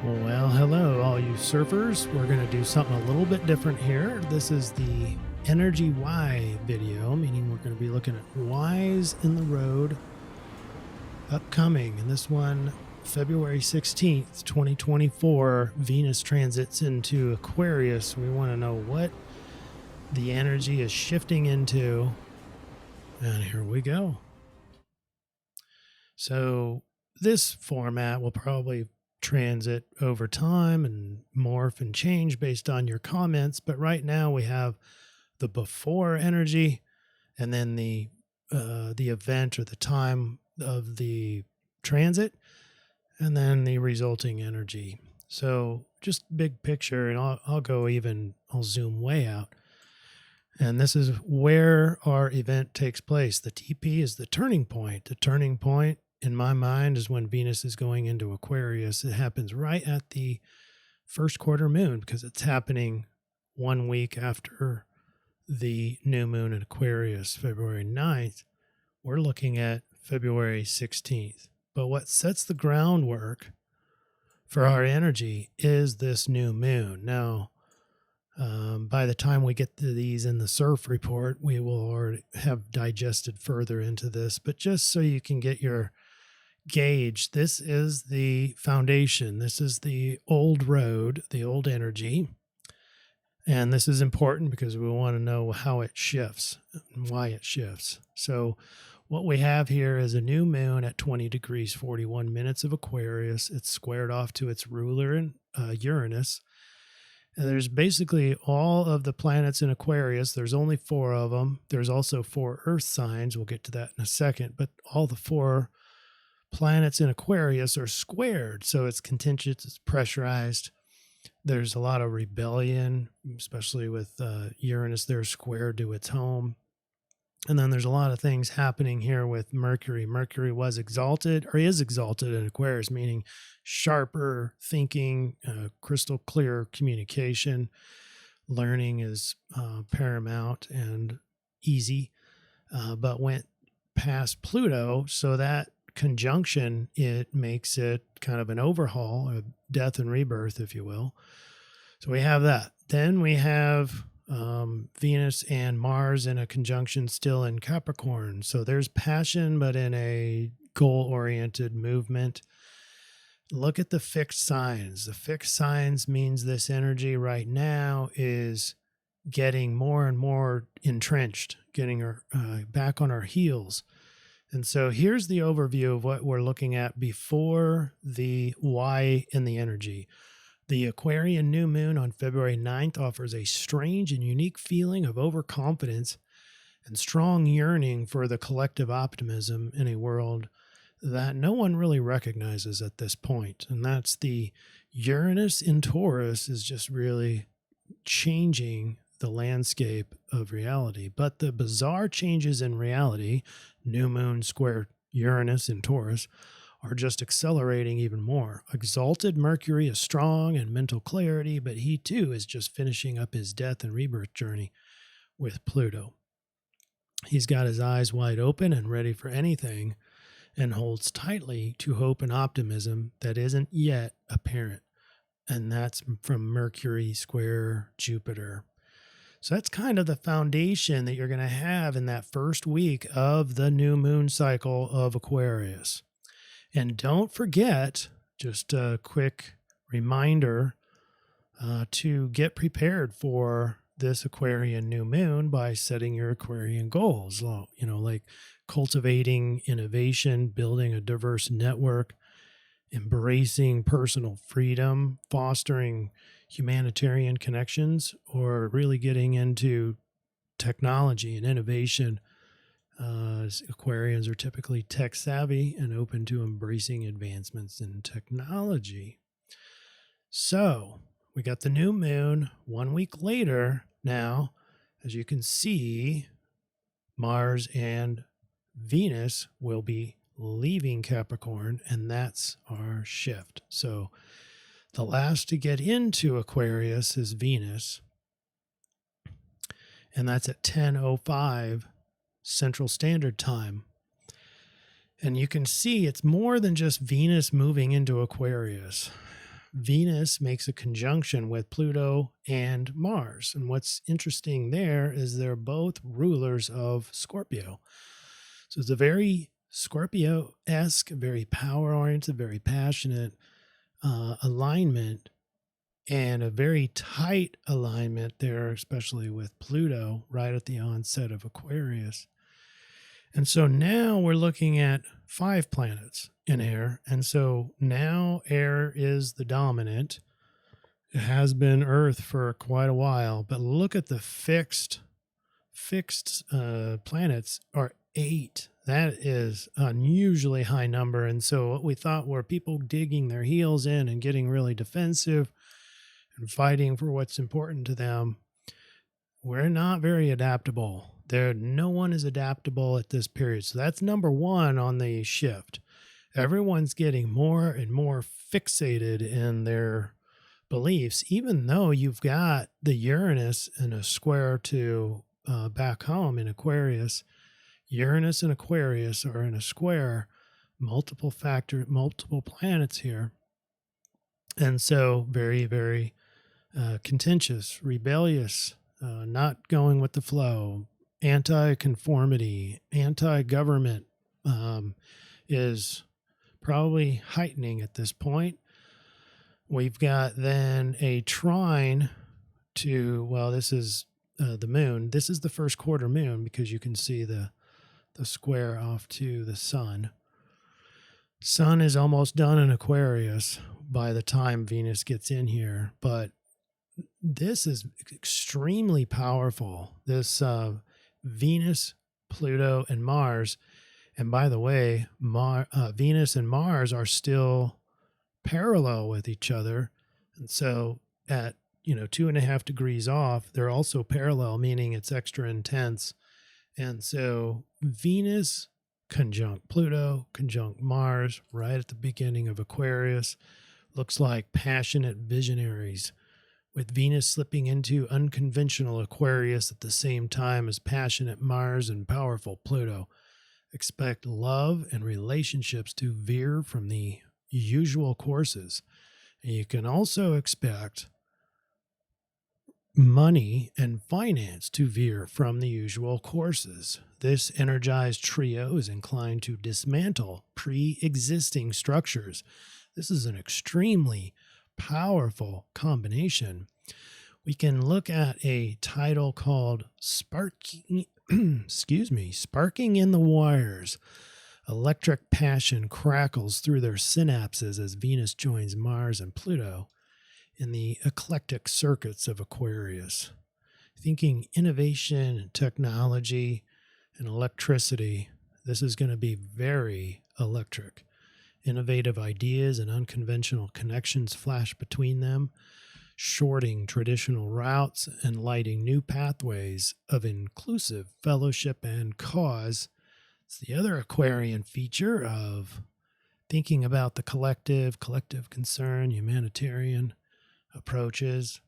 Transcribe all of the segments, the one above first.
Well, hello, all you surfers. We're going to do something a little bit different here. This is the Energy Y video, meaning we're going to be looking at Y's in the road upcoming. And this one, February 16th, 2024, Venus transits into Aquarius. We want to know what the energy is shifting into. And here we go. So this format will probably transit over time and morph and change based on your comments, but right now we have the before energy and then the event or the time of the transit and then the resulting energy. So just big picture, and I'll zoom way out, and this is where our event takes place. The TP is the turning point. The turning point in my mind is when Venus is going into Aquarius. It happens right at the first quarter moon because it's happening 1 week after the new moon in Aquarius, February 9th. We're looking at February 16th. But what sets the groundwork for our energy is this new moon. Now, by the time we get to these in the surf report, we will already have digested further into this. But just so you can get your gauge, this is the foundation. This is the old road, the old energy. And this is important because we want to know how it shifts and why it shifts. So what we have here is a new moon at 20 degrees 41 minutes of Aquarius. It's squared off to its ruler in Uranus. And there's basically all of the planets in Aquarius. There's only 4 of them. There's also 4 Earth signs. We'll get to that in a second. But all the 4 planets in Aquarius are squared. So it's contentious, it's pressurized. There's a lot of rebellion, especially with Uranus there squared to its home. And then there's a lot of things happening here with Mercury. Mercury was exalted, or is exalted in Aquarius, meaning sharper thinking, crystal clear communication. Learning is paramount and easy, but went past Pluto. So that conjunction, it makes it kind of an overhaul, a death and rebirth, if you will. So we have that. Then we have Venus and Mars in a conjunction still in Capricorn. So there's passion, but in a goal-oriented movement. Look at the fixed signs. The fixed signs means this energy right now is getting more and more entrenched, getting her back on our heels. And so here's the overview of what we're looking at before the Y in the energy. The Aquarian new moon on February 9th offers a strange and unique feeling of overconfidence and strong yearning for the collective optimism in a world that no one really recognizes at this point. And that's the Uranus in Taurus is just really changing the landscape of reality. But the bizarre changes in reality, new moon square Uranus in Taurus, are just accelerating even more. Exalted Mercury is strong and mental clarity, but he too is just finishing up his death and rebirth journey with Pluto. He's got his eyes wide open and ready for anything and holds tightly to hope and optimism that isn't yet apparent. And that's from Mercury square Jupiter. So that's kind of the foundation that you're going to have in that first week of the new moon cycle of Aquarius. And don't forget, just a quick reminder, to get prepared for this Aquarian new moon by setting your Aquarian goals. Like cultivating innovation, building a diverse network, embracing personal freedom, fostering humanitarian connections, or really getting into technology and innovation. Aquarians are typically tech savvy and open to embracing advancements in technology. So we got the new moon 1 week later. Now, as you can see, Mars and Venus will be leaving Capricorn, and that's our shift. So the last to get into Aquarius is Venus, and that's at 10:05 Central Standard Time. And you can see it's more than just Venus moving into Aquarius. Venus makes a conjunction with Pluto and Mars. And what's interesting there is they're both rulers of Scorpio. So it's a very Scorpio-esque, very power-oriented, very passionate alignment, and a very tight alignment there, especially with Pluto right at the onset of Aquarius. And so now we're looking at 5 planets in air. And so now air is the dominant. It has been Earth for quite a while, but look at the fixed planets are 8. That is an unusually high number. And so what we thought were people digging their heels in and getting really defensive and fighting for what's important to them, we're not very adaptable. No one is adaptable at this period. So that's number 1 on the shift. Everyone's getting more and more fixated in their beliefs, even though you've got the Uranus in a square to back home in Aquarius. Uranus and Aquarius are in a square, multiple planets here. And so very, very contentious, rebellious, not going with the flow, anti-conformity, anti-government is probably heightening at this point. We've got then a trine to, well, this is the moon. This is the first quarter moon because you can see the square off to the sun. Sun is almost done in Aquarius by the time Venus gets in here, but this is extremely powerful. This Venus, Pluto, and Mars. And by the way, Venus and Mars are still parallel with each other. And so at 2.5 degrees off, they're also parallel, meaning it's extra intense. And so Venus conjunct Pluto, conjunct Mars, right at the beginning of Aquarius, looks like passionate visionaries, with Venus slipping into unconventional Aquarius at the same time as passionate Mars and powerful Pluto. Expect love and relationships to veer from the usual courses. And you can also expect money and finance to veer from the usual courses. This energized trio is inclined to dismantle pre-existing structures. This is an extremely powerful combination. We can look at a title called Sparking in the Wires. Electric passion crackles through their synapses as Venus joins Mars and Pluto in the eclectic circuits of Aquarius. Thinking innovation and technology and electricity, this is going to be very electric. Innovative ideas and unconventional connections flash between them, shorting traditional routes and lighting new pathways of inclusive fellowship and cause. It's the other Aquarian feature of thinking about the collective concern, humanitarian approaches.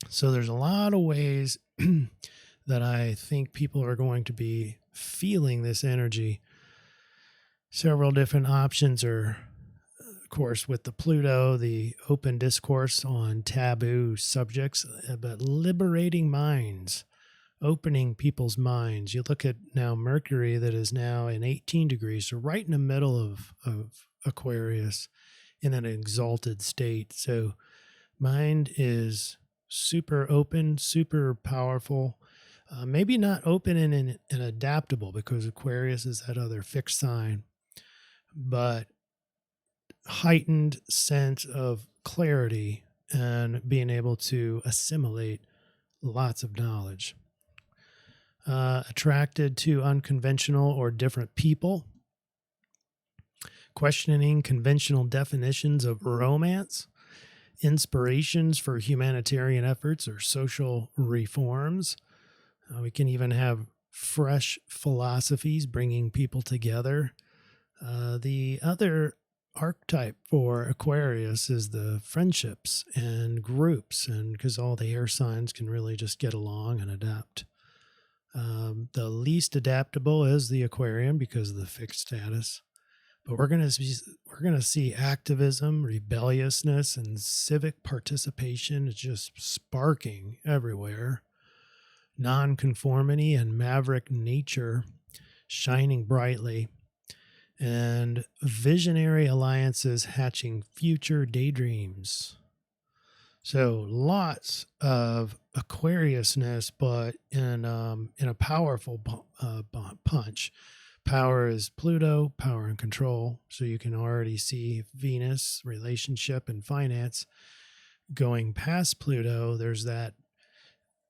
So there's a lot of ways that I think people are going to be feeling this energy. Several different options are, of course, with the Pluto, the open discourse on taboo subjects, but liberating minds, opening people's minds. You look at now Mercury that is now in 18 degrees, so right in the middle of Aquarius in an exalted state. So mind is super open, super powerful, maybe not open and adaptable because Aquarius is that other fixed sign, but heightened sense of clarity and being able to assimilate lots of knowledge. Attracted to unconventional or different people, questioning conventional definitions of romance, inspirations for humanitarian efforts or social reforms. We can even have fresh philosophies bringing people together. The other archetype for Aquarius is the friendships and groups, and because all the air signs can really just get along and adapt. The least adaptable is the Aquarian because of the fixed status. But we're going to see activism, rebelliousness, and civic participation is just sparking everywhere. Nonconformity and maverick nature shining brightly, and visionary alliances hatching future daydreams. So lots of Aquariusness, but in a powerful punch. Power is Pluto, power and control. So you can already see Venus, relationship and finance. Going past Pluto, there's that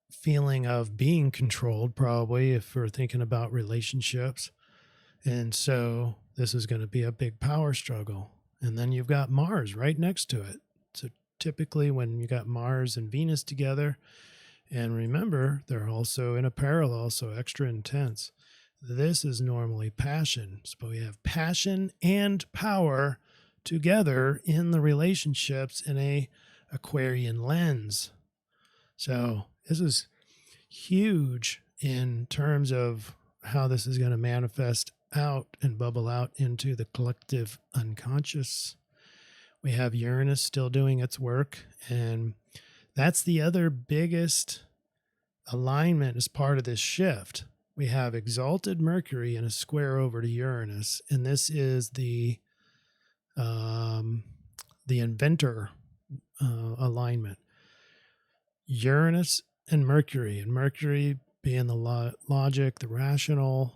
feeling of being controlled, probably, if we're thinking about relationships. And so this is going to be a big power struggle. And then you've got Mars right next to it. So typically when you got Mars and Venus together, and remember, they're also in a parallel, so extra intense. This is normally passion. So we have passion and power together in the relationships in a Aquarian lens. So this is huge in terms of how this is going to manifest out and bubble out into the collective unconscious. We have Uranus still doing its work, and that's the other biggest alignment as part of this shift. We have exalted Mercury in a square over to Uranus, and this is the inventor alignment. Uranus and Mercury being the logic, the rational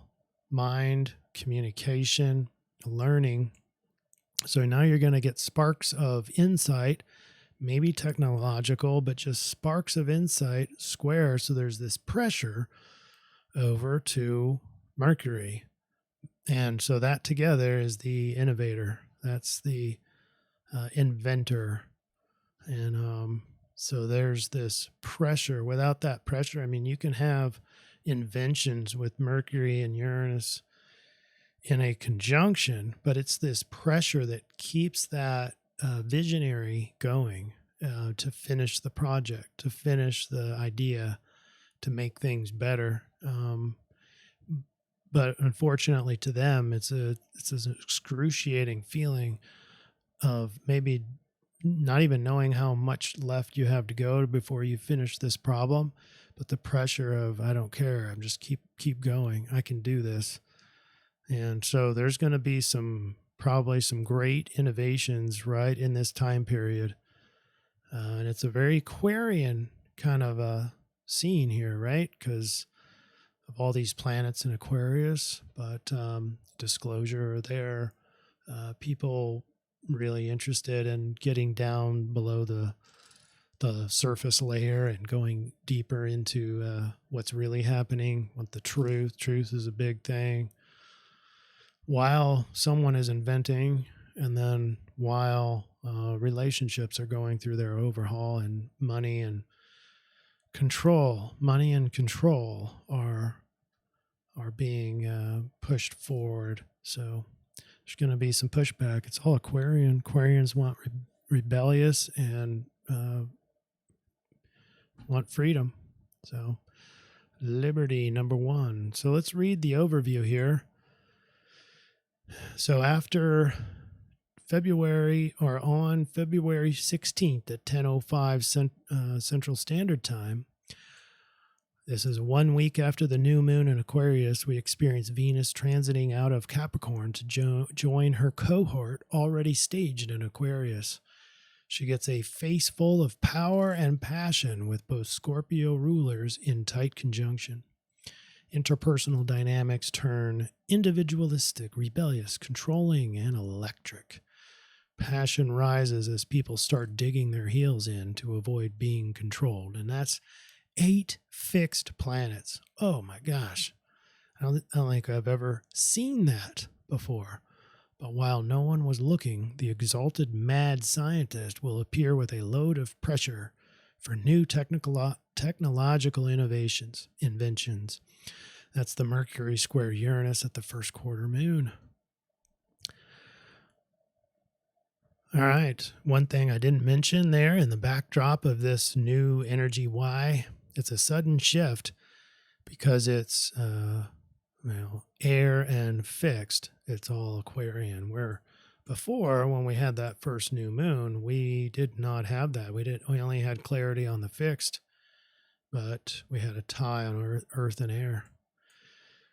mind, communication, learning. So now you're going to get sparks of insight, maybe technological, but just sparks of insight square. So there's this pressure over to Mercury. And so that together is the innovator. That's the inventor. And so there's this pressure. Without that pressure, I mean, you can have inventions with Mercury and Uranus in a conjunction, but it's this pressure that keeps that visionary going to finish the project, to finish the idea, to make things better. But unfortunately to them, it's an excruciating feeling of maybe not even knowing how much left you have to go before you finish this problem, but the pressure of, I don't care, I'm just keep going, I can do this. And so there's going to be probably some great innovations right in this time period. And it's a very Aquarian kind of a scene here, right? Because of all these planets in Aquarius, but disclosure there, people really interested in getting down below the surface layer and going deeper into what's really happening, what the truth is a big thing. While someone is inventing, and then while relationships are going through their overhaul, and money and control are being pushed forward. So there's going to be some pushback. It's all Aquarian. Aquarians want rebellious and want freedom. So liberty, number one. So let's read the overview here. So after February, or on February 16th at 10:05 Central Standard Time, this is 1 week after the new moon in Aquarius, we experience Venus transiting out of Capricorn to join her cohort already staged in Aquarius. She gets a face full of power and passion with both Scorpio rulers in tight conjunction. Interpersonal dynamics turn individualistic, rebellious, controlling, and electric. Passion rises as people start digging their heels in to avoid being controlled. And that's 8 fixed planets. Oh my gosh. I don't think I've ever seen that before. But while no one was looking, the exalted mad scientist will appear with a load of pressure for new technological inventions. That's the Mercury square Uranus at the first quarter moon. All right. One thing I didn't mention there in the backdrop of this new energy Y, it's a sudden shift because it's air and fixed, it's all Aquarian. Where before, when we had that first new moon, we did not have that. We only had clarity on the fixed, but we had a tie on earth and air.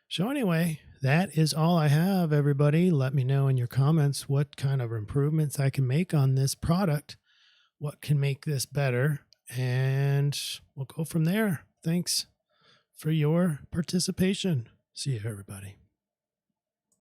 So anyway, that is all I have, everybody. Let me know in your comments what kind of improvements I can make on this product, what can make this better, and we'll go from there. Thanks for your participation. See you, everybody.